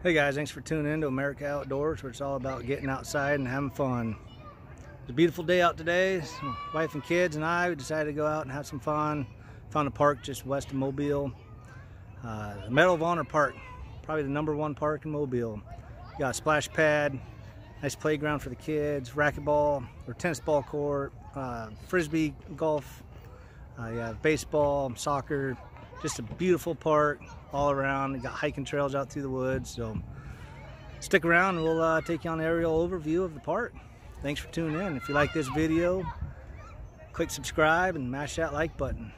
Hey guys, thanks for tuning in to America Outdoors, where it's all about getting outside and having fun. It's a beautiful day out today. So my wife and kids and I decided to go out and have some fun. Found a park just west of Mobile. The Medal of Honor Park, probably the #1 park in Mobile. You got a splash pad, nice playground for the kids, racquetball or tennis ball court, frisbee golf, you have baseball, soccer. Just a beautiful park all around. You got hiking trails out through the woods. So stick around and we'll take you on an aerial overview of the park. Thanks for tuning in. If you like this video, click subscribe and mash that like button.